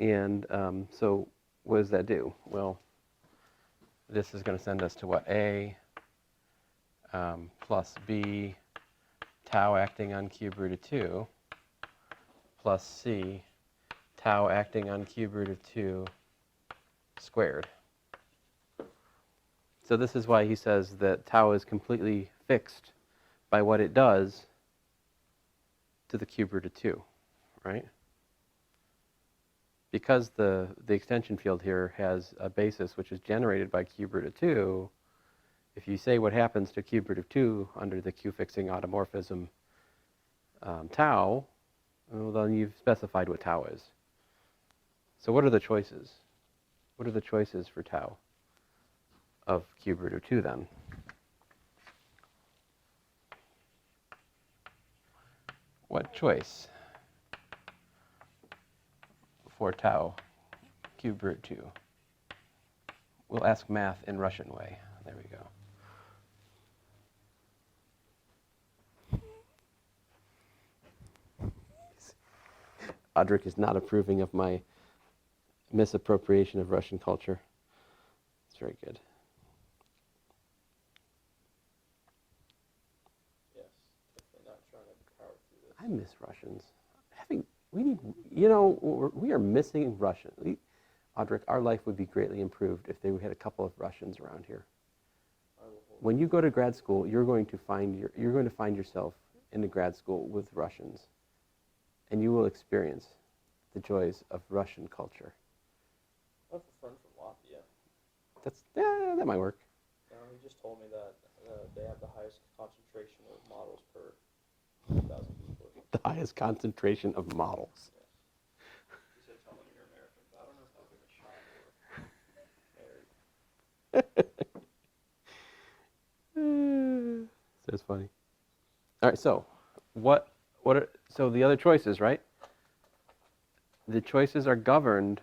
And so what does that do? Well, this is going to send us to what? A plus B tau acting on cube root of 2 plus C tau acting on cube root of 2 squared. So this is why he says that tau is completely fixed by what it does to the cube root of 2, right? Because the extension field here has a basis which is generated by cube root of 2, if you say what happens to cube root of 2 under the Q-fixing automorphism tau, well, then you've specified what tau is. So what are the choices? What are the choices for tau of cube root of 2 then? What choice for tau cube root 2? We'll ask math in Russian way. There we go. Audric is not approving of my misappropriation of Russian culture. It's very good. Yes, definitely not trying to power through this. I miss Russians. We are missing Russian. Audric, our life would be greatly improved if we had a couple of Russians around here. When you go to grad school, you're going to find yourself in a grad school with Russians, and you will experience the joys of Russian culture. I have a friend from Latvia. That might work. He just told me that they have the highest concentration of models per 1,000 people. The highest concentration of models. Yes. He said, tell them you're American. I don't know if I'll give a shot or married. That's funny. All right, so so the other choices, right? The choices are governed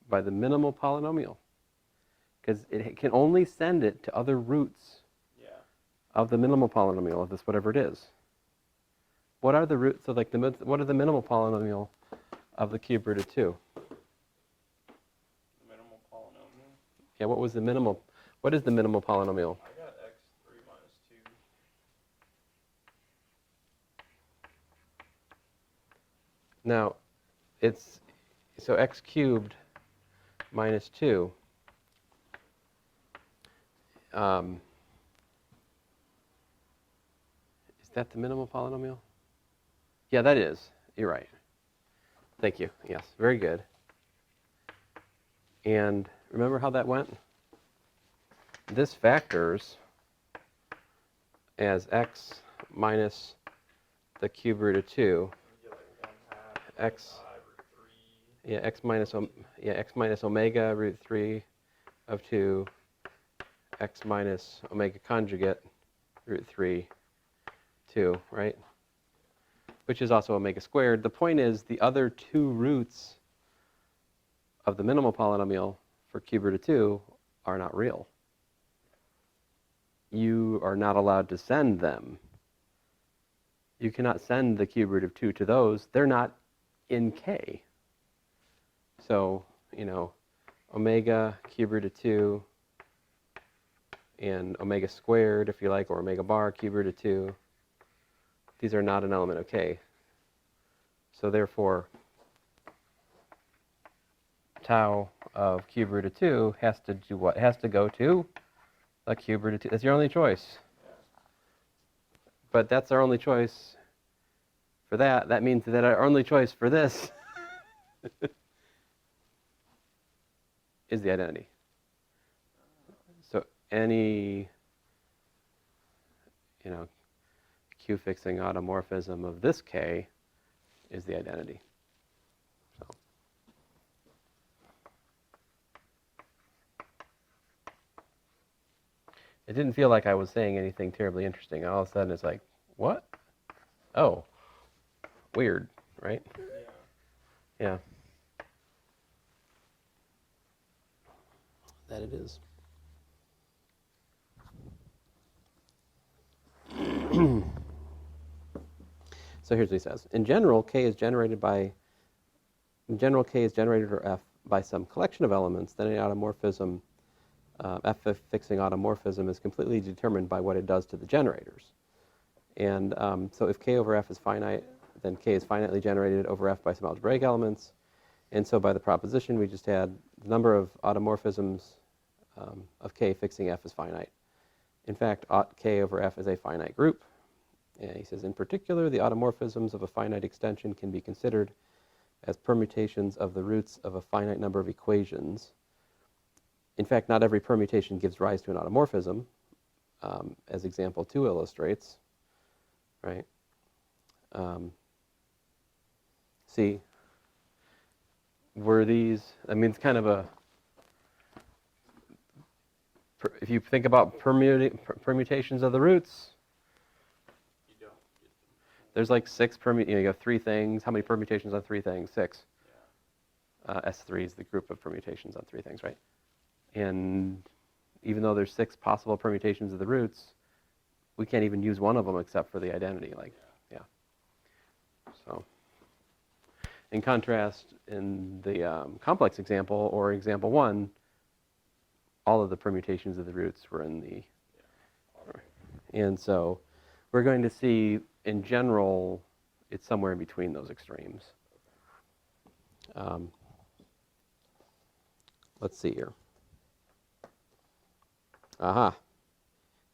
by the minimal polynomial, because it can only send it to other roots of the minimal polynomial of this whatever it is. What are the roots? So like what are the minimal polynomial of the cube root of 2? The minimal polynomial? Yeah, what is the minimal polynomial? I got x3 minus 2. Now, so x cubed minus 2. Is that the minimal polynomial? Yeah, that is. You're right. Thank you. Yes, very good. And remember how that went? This factors as x minus the cube root of 2. X, yeah, x minus omega root 3 of 2, x minus omega conjugate root 3, 2, right? Which is also omega squared. The point is the other two roots of the minimal polynomial for cube root of 2 are not real. You are not allowed to send them. You cannot send the cube root of 2 to those. They're not in K. So, omega cube root of 2 and omega squared, if you like, or omega bar cube root of 2, these are not an element of K. So therefore, tau of cube root of 2 has to do what? It has to go to a cube root of 2. That's your only choice. But that's our only choice for that. That means that our only choice for this is the identity. So any, Q-fixing automorphism of this K is the identity. So. It didn't feel like I was saying anything terribly interesting. All of a sudden it's like, what? Oh, weird, right? Yeah. That it is. So here's what he says. In general, K is generated by in general, K is generated or F by some collection of elements, then an automorphism, F fixing automorphism is completely determined by what it does to the generators. And so if K over F is finite, then K is finitely generated over F by some algebraic elements. And so by the proposition, we just had the number of automorphisms of K fixing F is finite. In fact, aut K over F is a finite group. And he says, in particular, the automorphisms of a finite extension can be considered as permutations of the roots of a finite number of equations. In fact, not every permutation gives rise to an automorphism, as example 2 illustrates, right? See, were these, I mean, it's kind of a, if you think about permutations of the roots, there's like 6 you have 3 things. How many permutations on 3 things? 6. Yeah. S3 is the group of permutations on 3 things, right? And even though there's 6 possible permutations of the roots, we can't even use one of them except for the identity. Like, yeah. So, in contrast, in the complex example or example 1, all of the permutations of the roots were in the. Yeah. And so, we're going to see. In general, it's somewhere in between those extremes. Let's see here. Aha.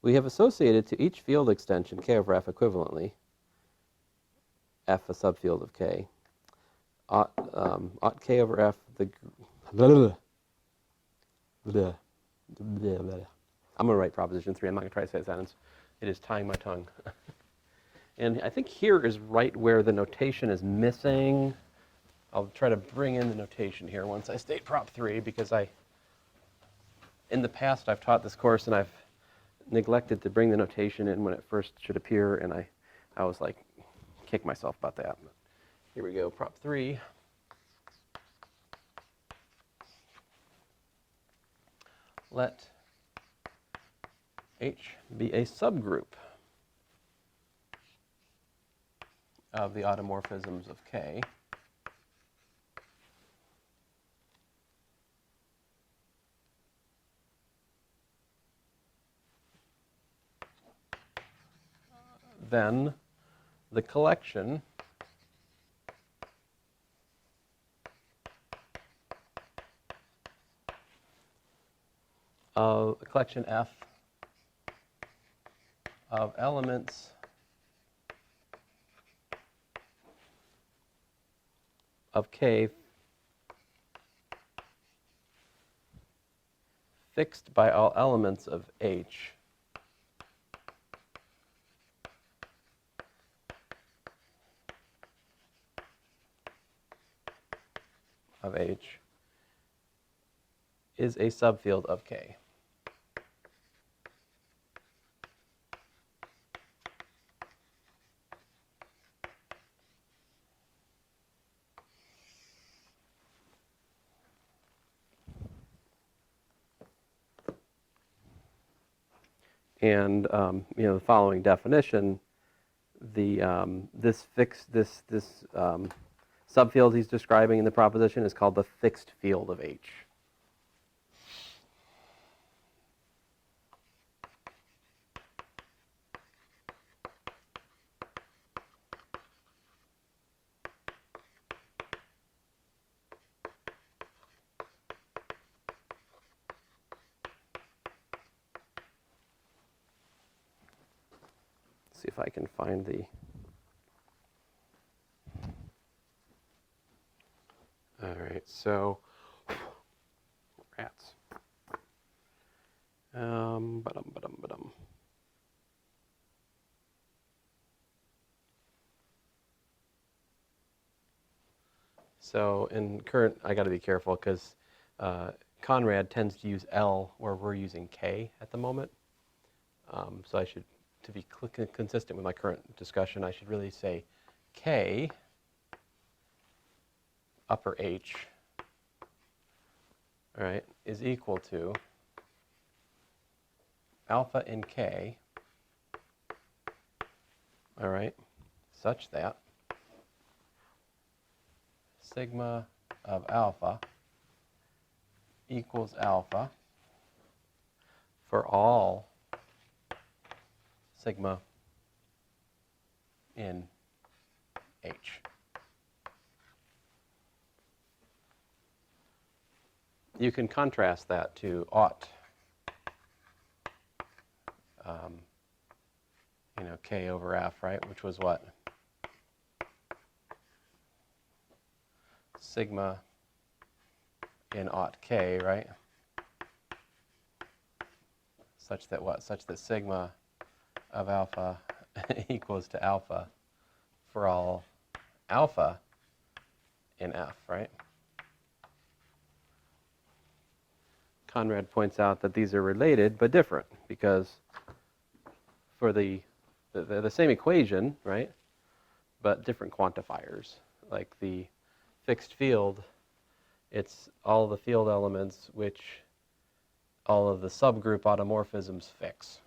We have associated to each field extension K over F equivalently, F a subfield of K, ought K over F, the... I'm going to write proposition 3. I'm not going to try to say a sentence. It is tying my tongue. And I think here is right where the notation is missing. I'll try to bring in the notation here once I state prop 3, because in the past I've taught this course and I've neglected to bring the notation in when it first should appear, and I was like, kick myself about that. But here we go, prop 3. Let H be a subgroup of the automorphisms of K. Then the collection F of elements of K fixed by all elements of H is a subfield of K. And the following definition, this subfield he's describing in the proposition is called the fixed field of H. See if I can find the. All right, so rats. Ba-dum. So in current, I got to be careful because Conrad tends to use L where we're using K at the moment. So I should, to be consistent with my current discussion, I should really say K upper H, all right, is equal to alpha in K, all right, such that sigma of alpha equals alpha for all sigma in H. You can contrast that to ought, K over F, right? Which was what? Sigma in ought K, right? Such that what? Such that sigma of alpha equals to alpha for all alpha in F, right? Conrad points out that these are related but different because for the same equation, right, but different quantifiers. Like the fixed field, it's all the field elements which all of the subgroup automorphisms fix.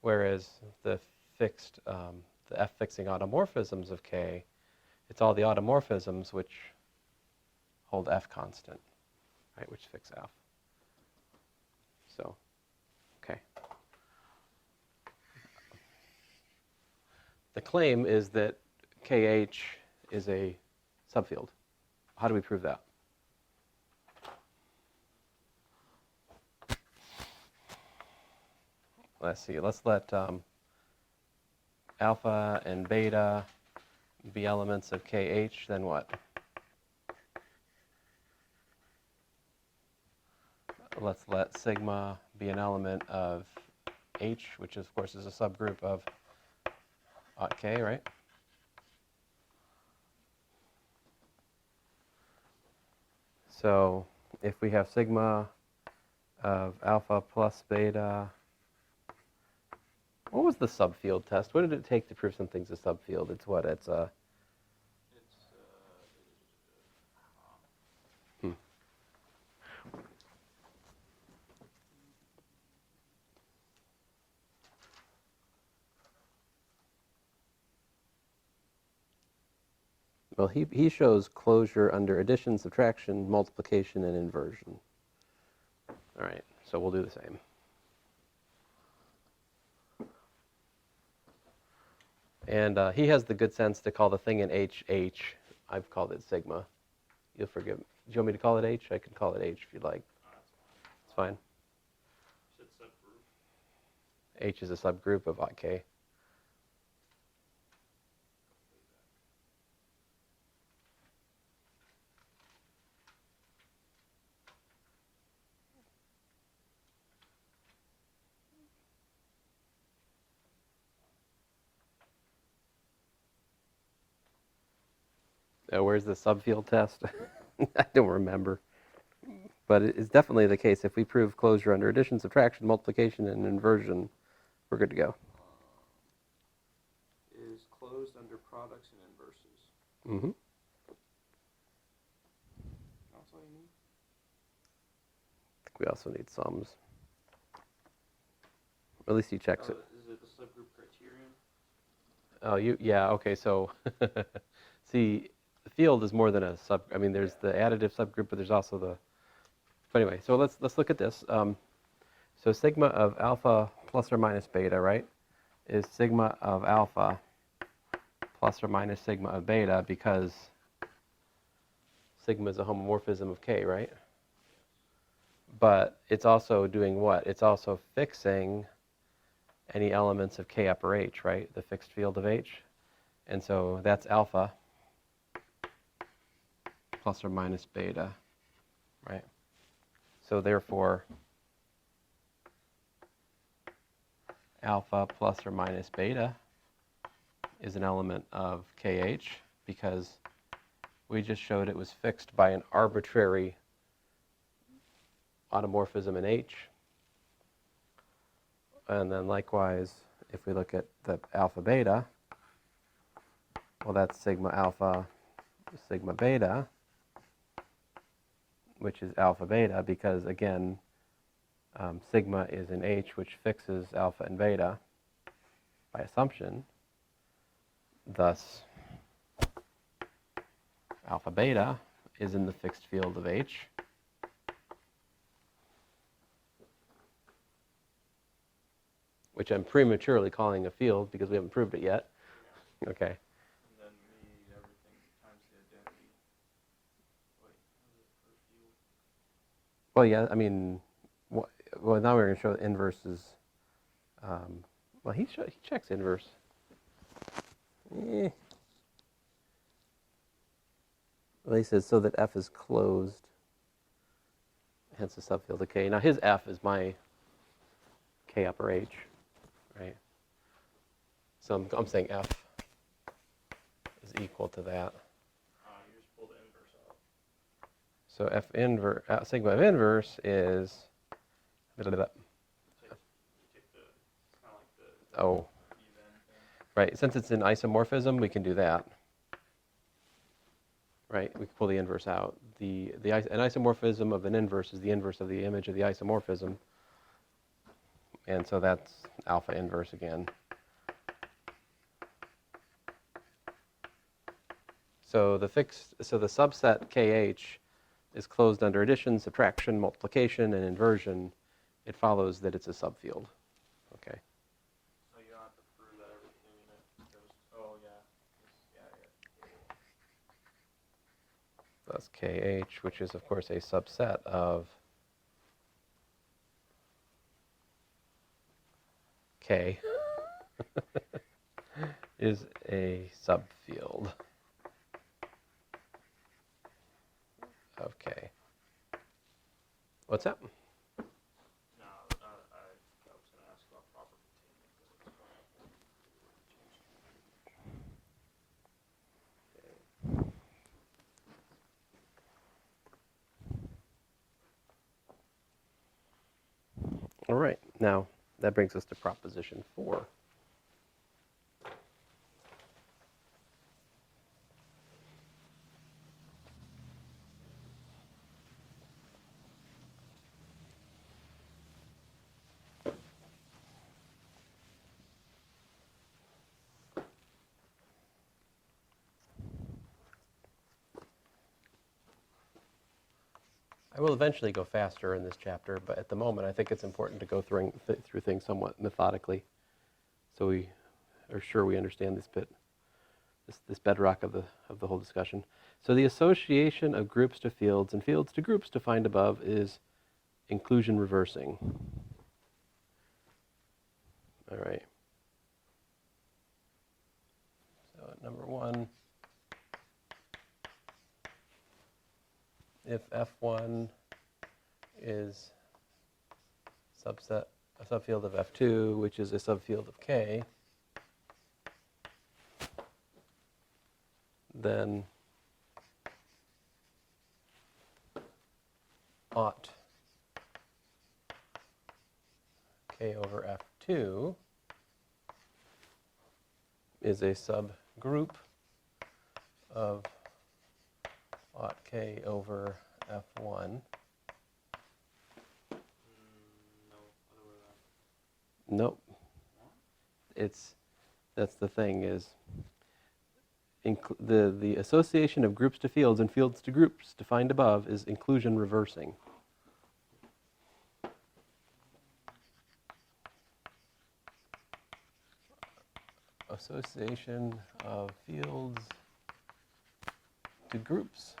Whereas the fixed, the F-fixing automorphisms of K, it's all the automorphisms which hold F constant, right, which fix F. So, okay. The claim is that KH is a subfield. How do we prove that? Let's see. Let's let alpha and beta be elements of KH, then what? Let's let sigma be an element of H, which of course is a subgroup of ought K, right? So if we have sigma of alpha plus beta, what was the subfield test? What did it take to prove something's a subfield? It's what? It's a... Well, he shows closure under addition, subtraction, multiplication, and inversion. All right, so we'll do the same. And he has the good sense to call the thing in H, H. I've called it sigma. You'll forgive me. Do you want me to call it H? I can call it H if you'd like. It's fine. H is a subgroup of ought K. Where's the subfield test? I don't remember. But it's definitely the case. If we prove closure under addition, subtraction, multiplication, and inversion, we're good to go. Is closed under products and inverses. Mm-hmm. That's all you need? I think we also need sums. At least he checks it. Is it the subgroup criterion? Oh, yeah, okay, so see, the field is more than a sub, I mean, there's the additive subgroup, but there's also the, but anyway, so let's look at this. So sigma of alpha plus or minus beta, right, is sigma of alpha plus or minus sigma of beta because sigma is a homomorphism of K, right? But it's also doing what? It's also fixing any elements of K upper H, right? The fixed field of H. And so that's alpha plus or minus beta, right? So therefore, alpha plus or minus beta is an element of KH because we just showed it was fixed by an arbitrary automorphism in H. And then likewise, if we look at the alpha beta, well, that's sigma alpha, sigma beta, which is alpha beta because, again, sigma is in H, which fixes alpha and beta by assumption. Thus, alpha beta is in the fixed field of H. Which I'm prematurely calling a field because we haven't proved it yet. Okay. And then everything times the identity. Wait, what is it per field? Well, yeah, I mean, well, now we're going to show inverses. Well, he checks inverse. Well, he says so that F is closed, hence the subfield of K. Now his F is my K upper H, right? So I'm saying F is equal to that. You just pull the inverse out. So F inverse, sigma of inverse is, You take the, kind of like the oh, even thing. right. Since it's an isomorphism, we can do that. Right, we can pull the inverse out. An isomorphism of an inverse is the inverse of the image of the isomorphism. And so that's alpha inverse again. So the subset KH is closed under addition, subtraction, multiplication, and inversion. It follows that it's a subfield. Okay. So you don't have to prove that everything in it goes, oh yeah. That's KH, which is, of course, a subset of K, is a subfield of K. What's that? No, I was going to ask about proper containment. All right, now that brings us to proposition 4. I will eventually go faster in this chapter, but at the moment I think it's important to go through things somewhat methodically so we are sure we understand this bit, this bedrock of the whole discussion. So the association of groups to fields and fields to groups defined above is inclusion reversing. All right. So at number 1, if F1 is a subfield of F2, which is a subfield of K, then ought K over F2 is a subgroup of ought K over F1. No, other way around. Nope. That's the thing is the association of groups to fields and fields to groups defined above is inclusion reversing. Association of fields to groups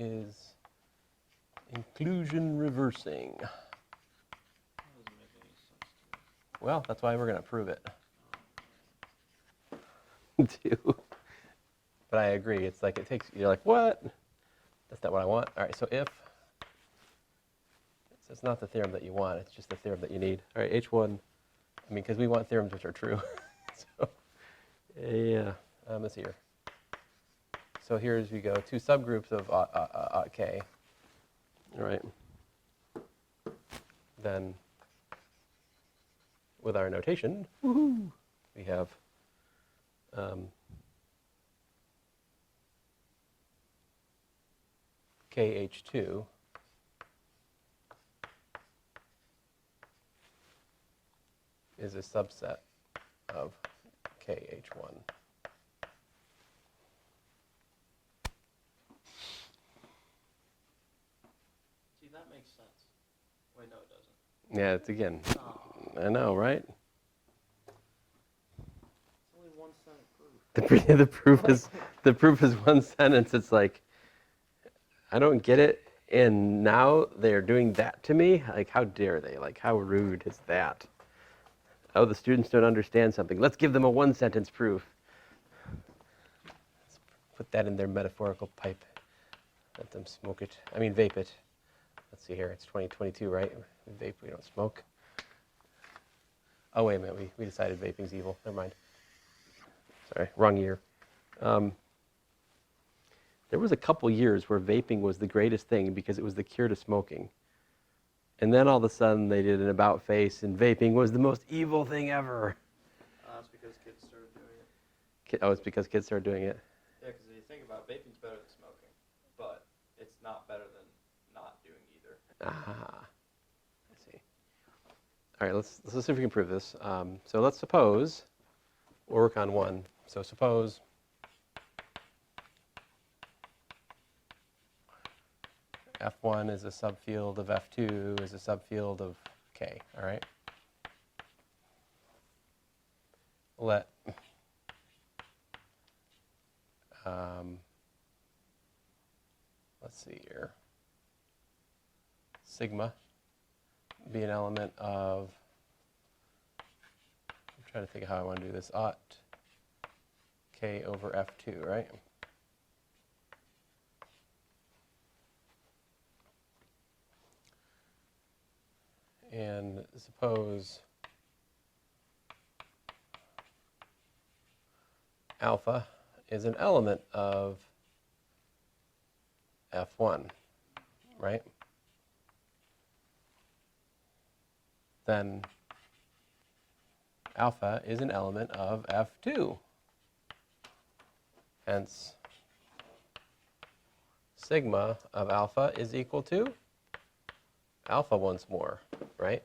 is inclusion reversing. That doesn't make any sense to me. Well, that's why we're going to prove it. Too. But I agree. It's like you're like, what? That's not what I want. All right, so if, so it's not the theorem that you want, it's just the theorem that you need. All right, H1, I mean, because we want theorems which are true. So, yeah, let's see here. So here's we go, 2 subgroups of K. All right. Then, with our notation, woohoo, we have KH2 is a subset of KH1. Yeah, it's again. Oh, I know, right? it's only 1 cent proof. The proof is one sentence. It's like, I don't get it, and now they're doing that to me. Like, how dare they? Like, how rude is that? Oh, the students don't understand something. Let's give them a one sentence proof. Let's put that in their metaphorical pipe. Let them smoke it. I mean, vape it. Let's see here. It's 2022, right? We vape. We don't smoke. Oh, wait a minute. We decided vaping's evil. Never mind. Sorry, wrong year. There was a couple years where vaping was the greatest thing because it was the cure to smoking. And then all of a sudden they did an about face and vaping was the most evil thing ever. That's because kids started doing it. Oh, it's because kids started doing it? Yeah, because if you think about it, vaping's better than smoking, but it's not better than not doing either. Ah, I see. All right, let's see if we can prove this. So let's suppose, we'll work on one. So suppose F1 is a subfield of F2 is a subfield of K, all right? Let let's see here. Sigma be an element of, I'm trying to think of how I want to do this, aught K over F2, right? And suppose alpha is an element of F1, right? Then alpha is an element of F2. Hence, sigma of alpha is equal to alpha once more, right?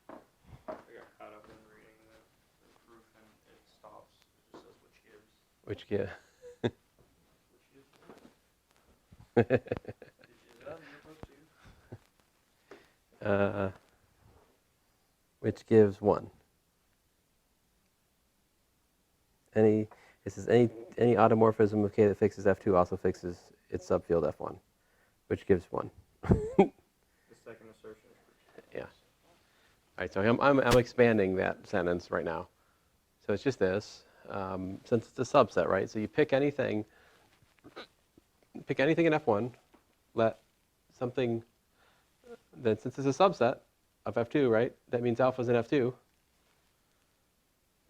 I got caught up in reading the proof and it stops. It just says which gives. Which give Which gives. Is that in your book too? which gives 1. It says any automorphism of K that fixes F2 also fixes its subfield F1, which gives 1. The second assertion is Yeah. All right, so I'm expanding that sentence right now. So it's just this, since it's a subset, right? So you pick anything in F1, let something, then since it's a subset of F2, right? That means alpha's in F2,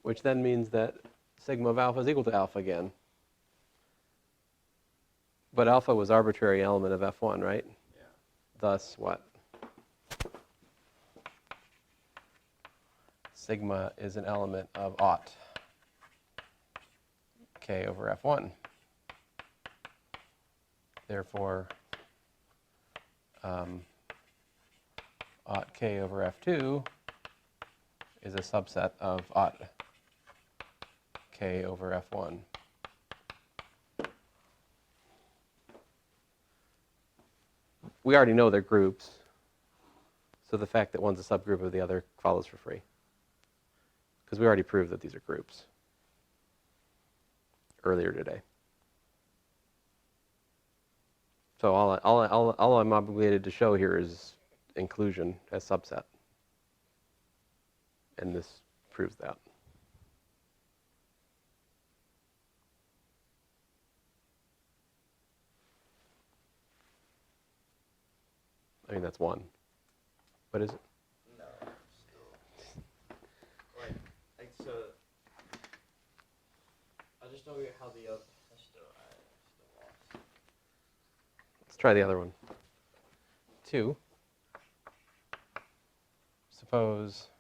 which then means that sigma of alpha is equal to alpha again. But alpha was arbitrary element of F1, right? Yeah. Thus what? Sigma is an element of aught K over F1. Therefore, aught K over F2 is a subset of aught K over F1. We already know they're groups, so the fact that one's a subgroup of the other follows for free. Because we already proved that these are groups earlier today. So all I'm obligated to show here is inclusion as subset. And this proves that. I mean, that's 1. What is it? No, still. Like so. I just don't get how the other. I still lost. Let's try the other one. 2. Suppose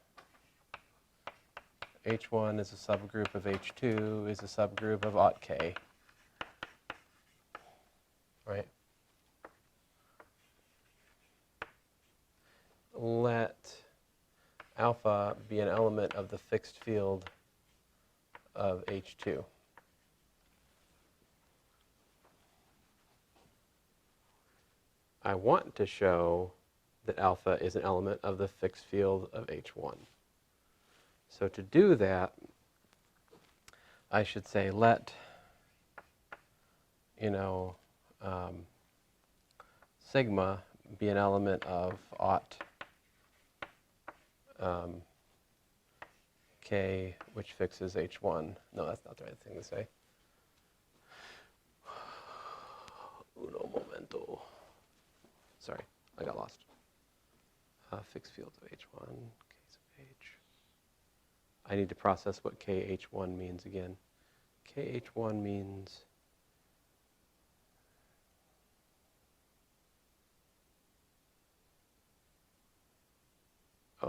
H1 is a subgroup of H2 is a subgroup of aught K. Right? Let alpha be an element of the fixed field of H2. I want to show that alpha is an element of the fixed field of H1. So to do that, I should say let, sigma be an element of aught K, which fixes H1. No, that's not the right thing to say. Uno momento. Sorry, I got lost. Fixed field of H1, K's of H. I need to process what KH1 means again. KH1 means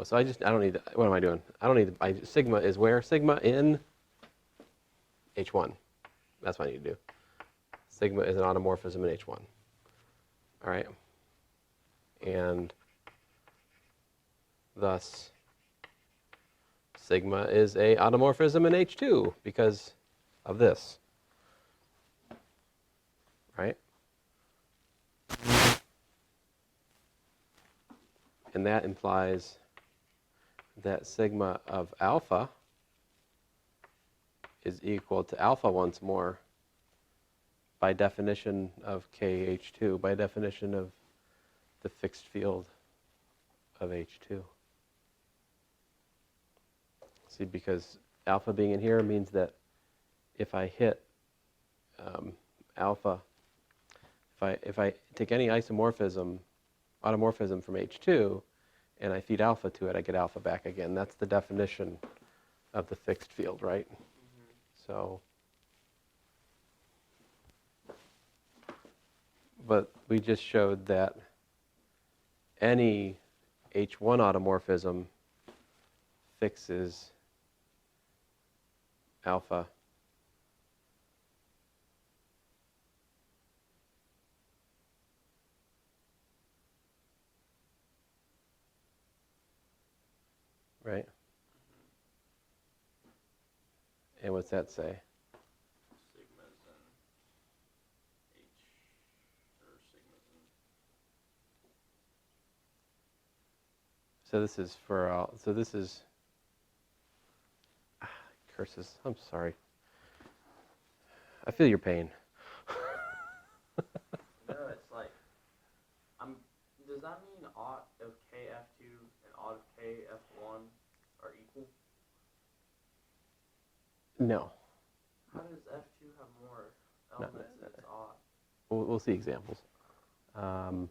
so I don't need to, what am I doing? I don't need to, sigma is where? Sigma in H1. That's what I need to do. Sigma is an automorphism in H1. All right? And thus, sigma is a automorphism in H2 because of this. Right? And that implies that sigma of alpha is equal to alpha once more by definition of KH2, by definition of the fixed field of H2. See, because alpha being in here means that if I hit alpha, if I take any automorphism from H2, and I feed alpha to it, I get alpha back again. That's the definition of the fixed field, right? Mm-hmm. So, but we just showed that any H1 automorphism fixes alpha right? And what's that say? Sigma's in H, or sigma's in. So this is for all, so this is, curses, I'm sorry. I feel your pain. No, it's like, does that mean aught of KF2 and aught of KF1 are equal? No. How does F2 have more elements than its aught? We'll see examples. Sorry,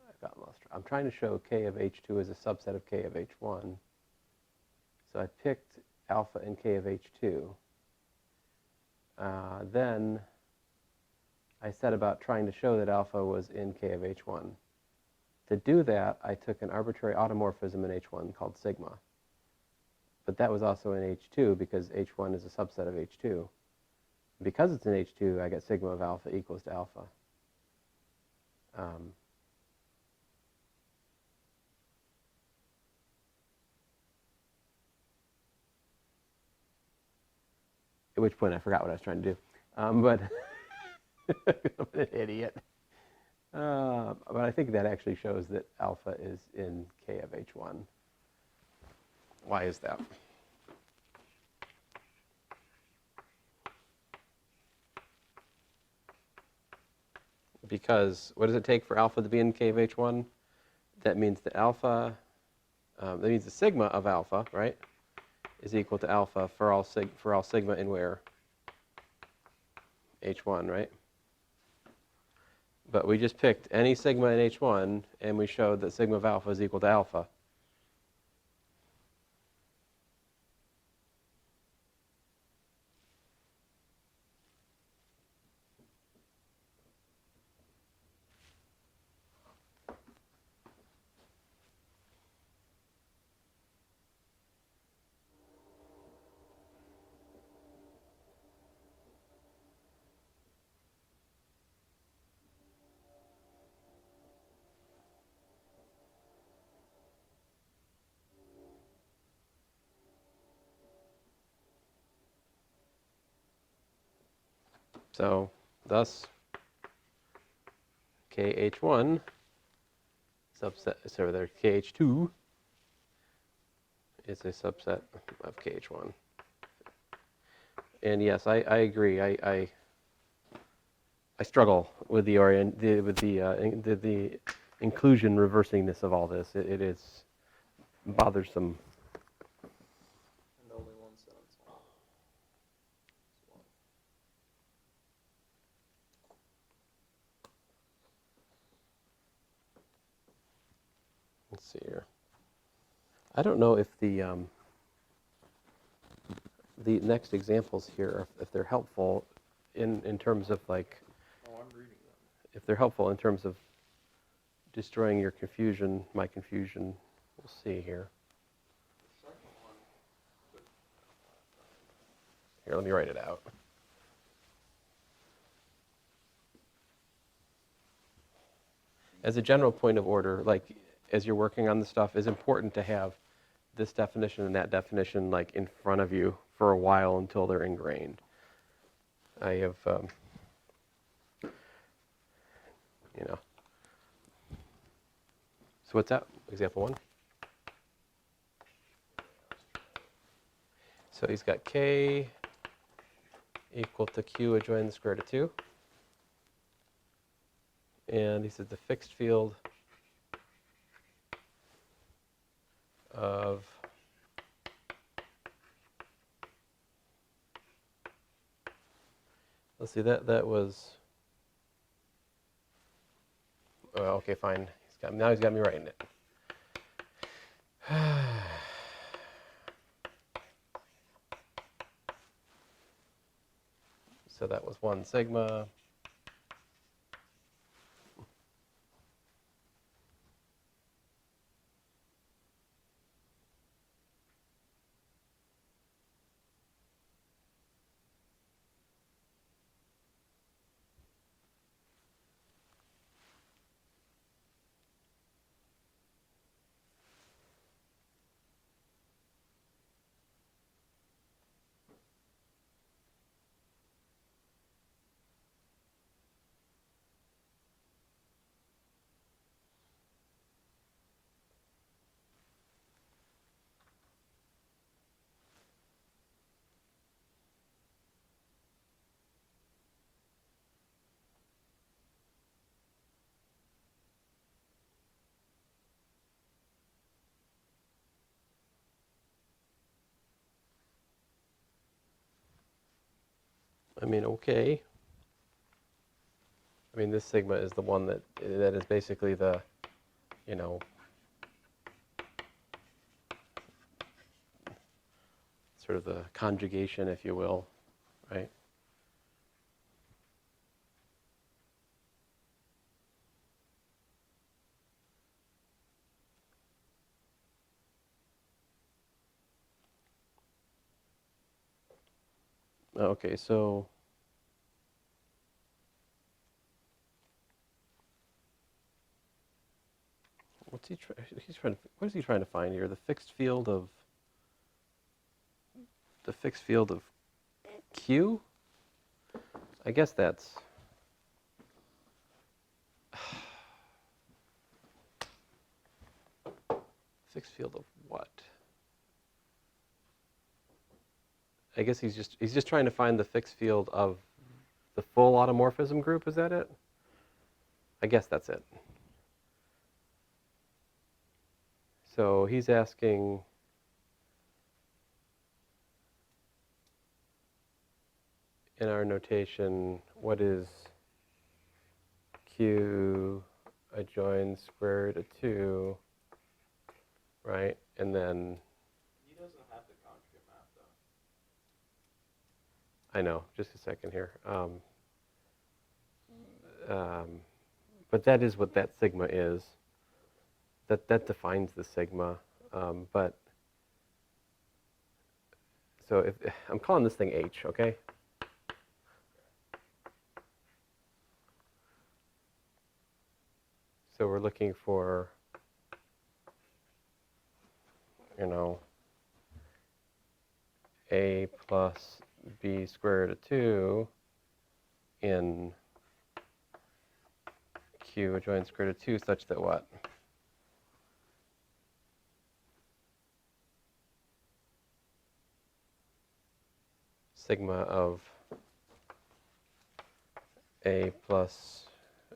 I've gotten lost. I'm trying to show K of H2 as a subset of K of H1. So I picked alpha and K of H2. Then I set about trying to show that alpha was in K of H1. To do that, I took an arbitrary automorphism in H1 called sigma. But that was also in H2 because H1 is a subset of H2. Because it's in H2, I get sigma of alpha equals to alpha. At which point I forgot what I was trying to do. But I'm an idiot. But I think that actually shows that alpha is in K of H1. Why is that? Because what does it take for alpha to be in K of H1? That means that alpha, that means the sigma of alpha, right, is equal to alpha for all sigma in where? H1, right? But we just picked any sigma in H1, and we showed that sigma of alpha is equal to alpha. So thus KH1 subset, so there KH2 is a subset of KH1. And yes, I agree. I struggle with the inclusion reversingness of all this. It is bothersome. And only one sentence long. Let's see here. I don't know if the next examples here, if they're helpful in terms of like, Oh, I'm reading them. if they're helpful in terms of destroying your confusion, my confusion. We'll see here. The second one. Here, let me write it out. As a general point of order, like as you're working on the stuff, it's important to have this definition and that definition like in front of you for a while until they're ingrained. I have, you know. So what's that? Example 1? So he's got K equal to Q adjoining the square root of 2. And he said the fixed field of let's see, that was, oh, okay, fine. Now he's got me writing it. So that was 1 sigma. I mean, okay. I mean, this sigma is the one that is basically the, you know, sort of the conjugation, if you will, right? Okay, so what's he trying? What is he trying to find here? The fixed field of Q. I guess that's fixed field of what? I guess he's just trying to find the fixed field of the full automorphism group. Is that it? I guess that's it. So he's asking, in our notation, what is Q adjoins square root of 2, right? And then, He doesn't have the conjugate map though. I know, just a second here. But that is what that sigma is. That defines the sigma. But so if I'm calling this thing H, okay? So we're looking for, you know, A plus B squared root of 2 in Q adjoins square root of 2 such that what? Sigma of A plus,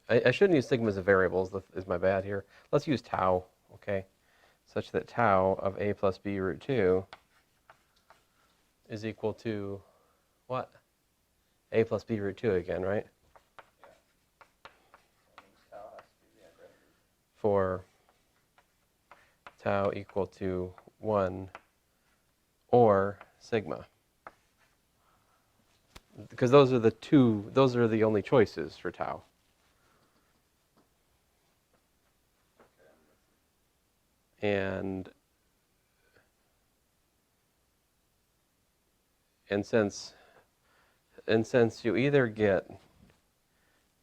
I shouldn't use sigma as a variables, is my bad here. Let's use tau, okay? Such that tau of A plus B root 2 is equal to what? A plus B root 2 again, right? Yeah. That means tau has to be the identity. For tau equal to 1 or sigma. Because those are the only choices for tau. And since you either get,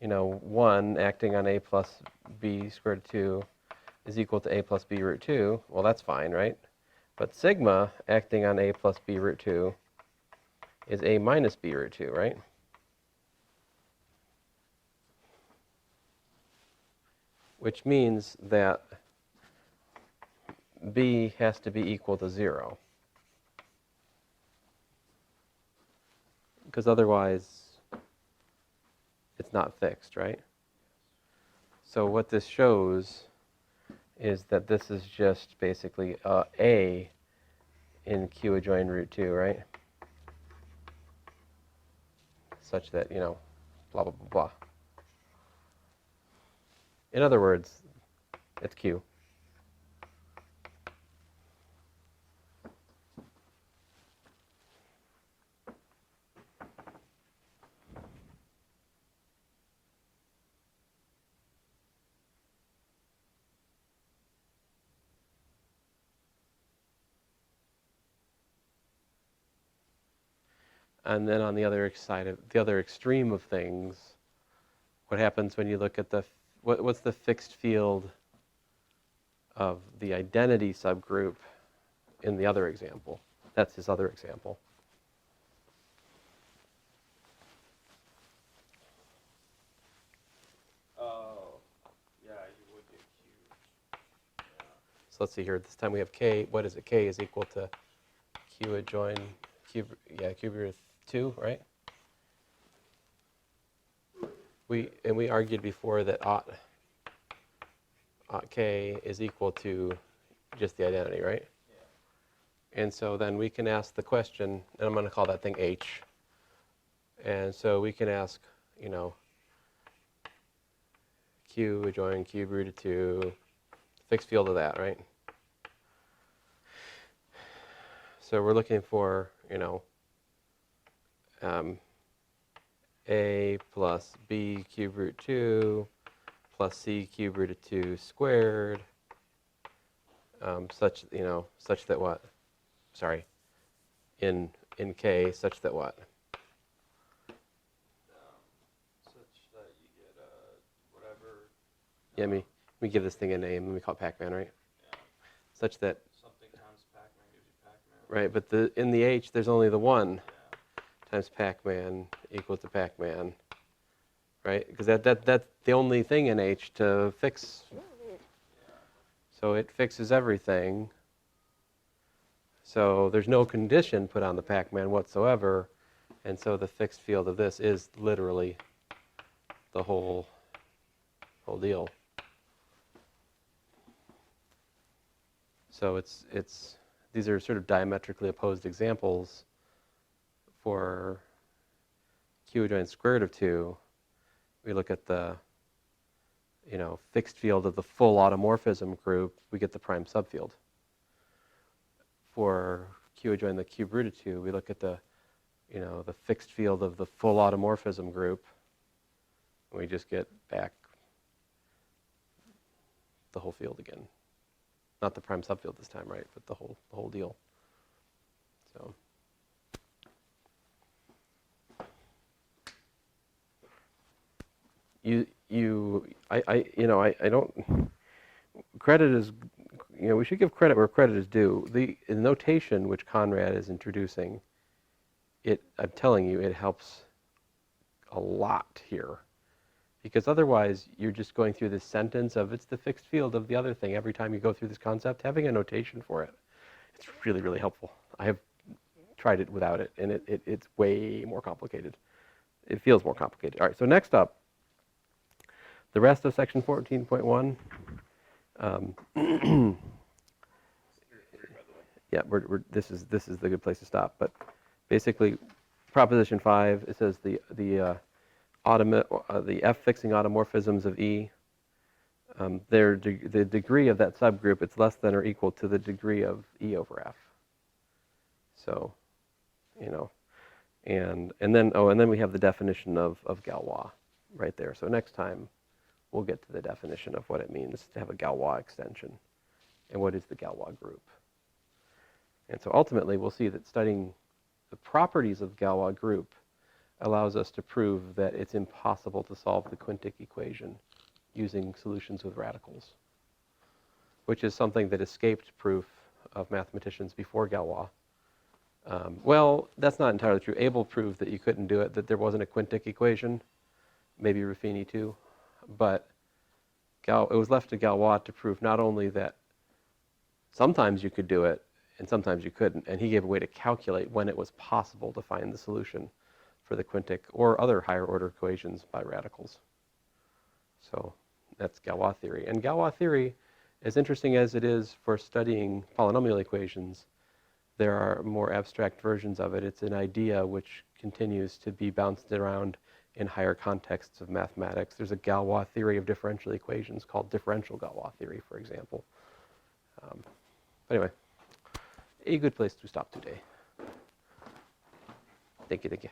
1 acting on A plus B squared root of 2 is equal to A plus B root 2, well, that's fine, right? But sigma acting on A plus B root 2 is A minus B root 2, right? Which means that B has to be equal to 0. Because otherwise, it's not fixed, right? So what this shows is that this is just basically A in Q adjoin root 2, right? Such that, blah, blah, blah, blah. In other words, it's Q. And then on the other side of the other extreme of things, what happens when you look at what's the fixed field of the identity subgroup in the other example? That's his other example. Oh, yeah, you would get Q. Yeah. So let's see here. This time we have K. What is it? K is equal to Q adjoin Q root of 2, right? We argued before that aught K is equal to just the identity, right? Yeah. And so then we can ask the question, and I'm going to call that thing H. And so we can ask, Q adjoin Q root of 2, fixed field of that, right? So we're looking for, A plus B cube root 2 plus C cube root of 2 squared, such that what? Sorry, in K, such that what? Such that you get whatever. Yeah, let me give this thing a name. Let me call it Pac-Man, right? Yeah. Such that. Something times Pac-Man gives you Pac-Man. Right, but in the H, there's only the 1 Yeah. times Pac-Man equals to Pac-Man, right? Because that's the only thing in H to fix. Yeah. So it fixes everything. So there's no condition put on the Pac-Man whatsoever, and so the fixed field of this is literally the whole deal. So these are sort of diametrically opposed examples. For Q adjoins square root of 2, we look at the fixed field of the full automorphism group, we get the prime subfield. For Q adjoin the cube root of 2, we look at the fixed field of the full automorphism group, and we just get back the whole field again. Not the prime subfield this time, right? But the whole deal. So. I don't. Credit is, we should give credit where credit is due. The notation which Conrad is introducing, I'm telling you, it helps a lot here. Because otherwise, you're just going through this sentence of it's the fixed field of the other thing every time you go through this concept. Having a notation for it, it's really, really helpful. I have tried it without it, and it's way more complicated. It feels more complicated. All right, so next up, the rest of section 14.1. Yeah, this is the good place to stop. But basically, proposition 5, it says the F fixing automorphisms of E, the degree of that subgroup, it's less than or equal to the degree of E over F. So, and then we have the definition of Galois right there. So next time we'll get to the definition of what it means to have a Galois extension and what is the Galois group. And so ultimately we'll see that studying the properties of Galois group allows us to prove that it's impossible to solve the quintic equation using solutions with radicals, which is something that escaped proof of mathematicians before Galois. Well, that's not entirely true. Abel proved that you couldn't do it, that there wasn't a quintic equation, maybe Ruffini too, but it was left to Galois to prove not only that sometimes you could do it and sometimes you couldn't, and he gave a way to calculate when it was possible to find the solution for the quintic or other higher order equations by radicals. So that's Galois theory. And Galois theory, as interesting as it is for studying polynomial equations, there are more abstract versions of it. It's an idea which continues to be bounced around in higher contexts of mathematics. There's a Galois theory of differential equations called differential Galois theory, for example. But anyway, a good place to stop today. Thank you.